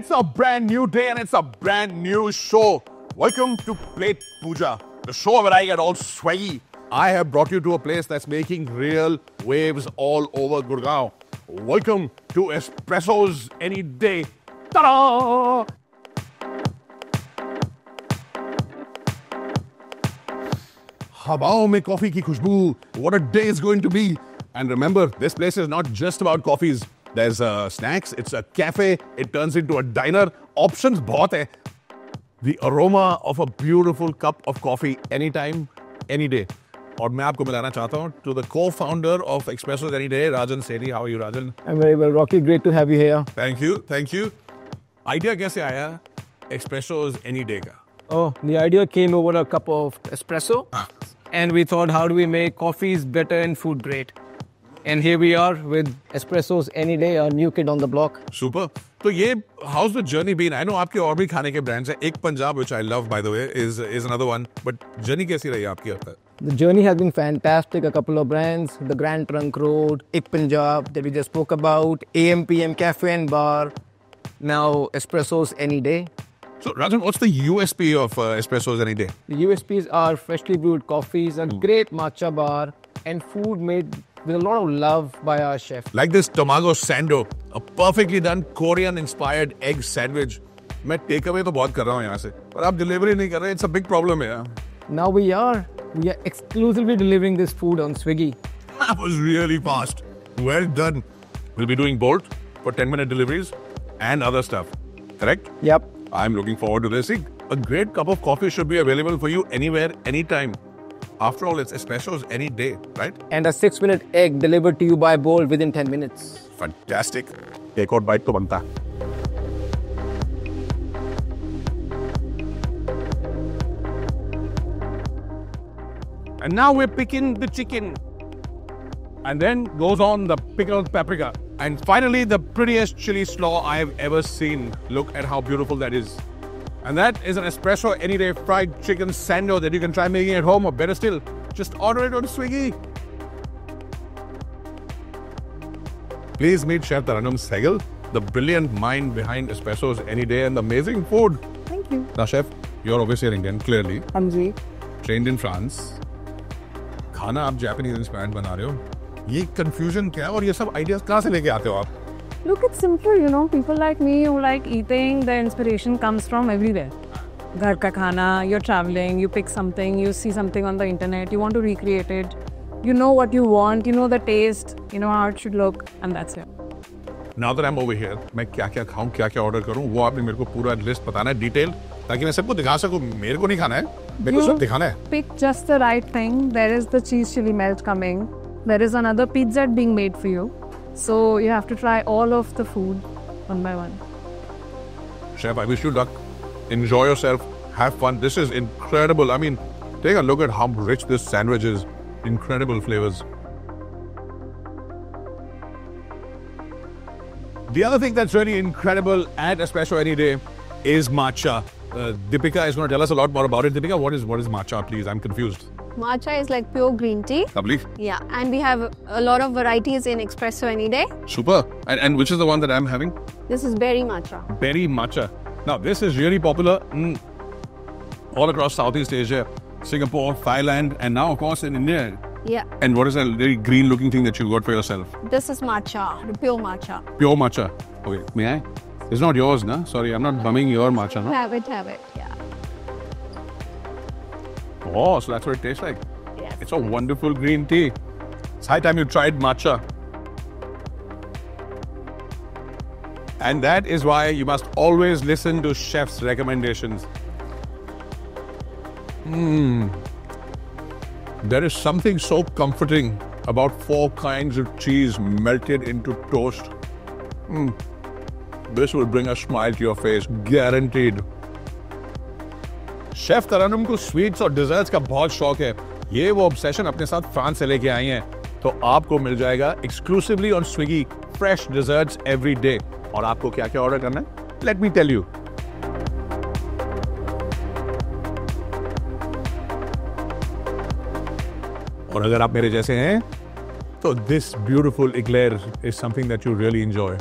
It's a brand new day and it's a brand new show. Welcome to Plate Puja, the show where I get all swaggy. I have brought you to a place that's making real waves all over Gurgaon. Welcome to Espressos Any Day. Ta-da! Hawao mein coffee ki khushboo. What a day it's going to be. And remember, this place is not just about coffees. There's snacks, it's a cafe, it turns into a diner. Options bahut hai. The aroma of a beautiful cup of coffee anytime, any day. और मैं आपको मिलाना चाहता हूँ to the co-founder of Espressos Any Day, Rajan Sethi. How are you, Rajan? I'm very well, Rocky. Great to have you here. Thank you, thank you. Idea कैसे आया Espressos Any Day का? Oh, the idea came over a cup of espresso. And we thought, how do we make coffees better and food great? And here we are with Espressos Any Day, our new kid on the block. Super. तो ये how's the journey been? I know आपके और भी खाने के brands हैं. एक Punjab, which I love by the way, is another one. But journey कैसी रही आपकी अब तक? The journey has been fantastic. A couple of brands, the Grand Trunk Road, Ek Punjab that we just spoke about, AM PM Cafe and Bar, now Espressos Any Day. So Rajan, what's the USP of Espressos Any Day? The USPs are freshly brewed coffees, a great matcha bar, and food made with a lot of love by our chef. Like this Tamago Sando, a perfectly done Korean-inspired egg sandwich. मैं takeaway तो बहुत कर रहा हूँ यहाँ से, पर आप delivery नहीं कर रहे. It's a big problem here. Now we are exclusively delivering this food on Swiggy. That was really fast. Well done. We'll be doing Bolt for 10-minute deliveries and other stuff. Correct? Yep. I'm looking forward to this. See, a great cup of coffee should be available for you anywhere, anytime. After all, it's Espressos Any Day, right? And a 6-minute egg delivered to you by Bolt within 10 minutes. Fantastic. Take out bite to banta. And now we're picking the chicken. And then goes on the pickled paprika. And finally, the prettiest chili slaw I have ever seen. Look at how beautiful that is. And that is an Espresso Any Day fried chicken sando that you can try making at home, or better still, just order it on Swiggy. Please meet Chef Taranum Sehgal, the brilliant mind behind Espressos Any Day and the amazing food. Thank you. Now, Chef, you're obviously an Indian, clearly. Hanji. Trained in France. खाना आप Japanese inspired बना रहे हो. ये confusion क्या है और ये सब ideas कहाँ से लेके आते हो आप? Look, it's simple, you know. People like me who like eating, the inspiration comes from everywhere. Ghar ka khana, you're traveling, you pick something, you see something on the internet, you want to recreate it. You know what you want, you know the taste, you know how it should look, and that's it. Now that I'm over here, मैं क्या-क्या खाऊं, क्या-क्या order करूं, वो आपने मेरे को पूरा list बताना है, detail, ताकि मैं सबको दिखा सकूं. मेरे को नहीं खाना है, मेरे को सब दिखाना है. Pick just the right thing. There is the cheese chili melt coming. There is another pizza being made for you. So you have to try all of the food one by one. Chef, I wish you luck. Enjoy yourself. Have fun. This is incredible. I mean, take a look at how rich this sandwich is. Incredible flavors. The other thing that's really incredible at Espresso Any Day is matcha. Deepika is going to tell us a lot more about it. Deepika, what is matcha, please? I'm confused. Matcha is like pure green tea. Lovely. Yeah, and we have a lot of varieties in Espresso Any Day. Super. And which is the one that I'm having? This is berry matcha. Berry matcha. Now, this is really popular all across Southeast Asia, Singapore, Thailand, and now, of course, in India. Yeah. And what is that very green-looking thing that you got for yourself? This is matcha, the pure matcha. Pure matcha. Okay, may I? It's not yours, no? Sorry, I'm not bumming your matcha, no? Have it, yeah. Oh, so that's what it tastes like. Yes. It's a wonderful green tea. It's high time you tried matcha. And that is why you must always listen to chef's recommendations. There is something so comforting about 4 kinds of cheese melted into toast. This will bring a smile to your face, guaranteed. Chef Tarannum को sweets और desserts का बहुत शौक है. ये वो obsession अपने साथ फ्रांस से लेके आई हैं. तो आपको मिल जाएगा exclusively on Swiggy fresh desserts every day. और आपको क्या-क्या ऑर्डर करना है? Let me tell you. और अगर आप मेरे जैसे हैं तो this beautiful eclair is something that you really enjoy.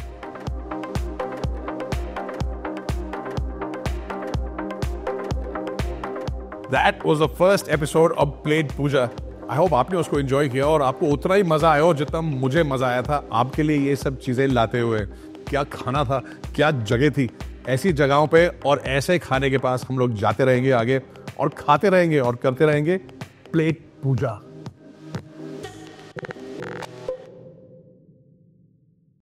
That was the first episode of Plate Puja. I hope आपने उसको एंजॉय किया और आपको उतना ही मजा आया हो जितना मुझे मजा आया था आपके लिए ये सब चीजें लाते हुए। क्या खाना था, क्या जगह थी। ऐसी जगहों पे और ऐसे खाने के पास हम लोग जाते रहेंगे आगे और खाते रहेंगे और करते रहेंगे प्लेट पूजा।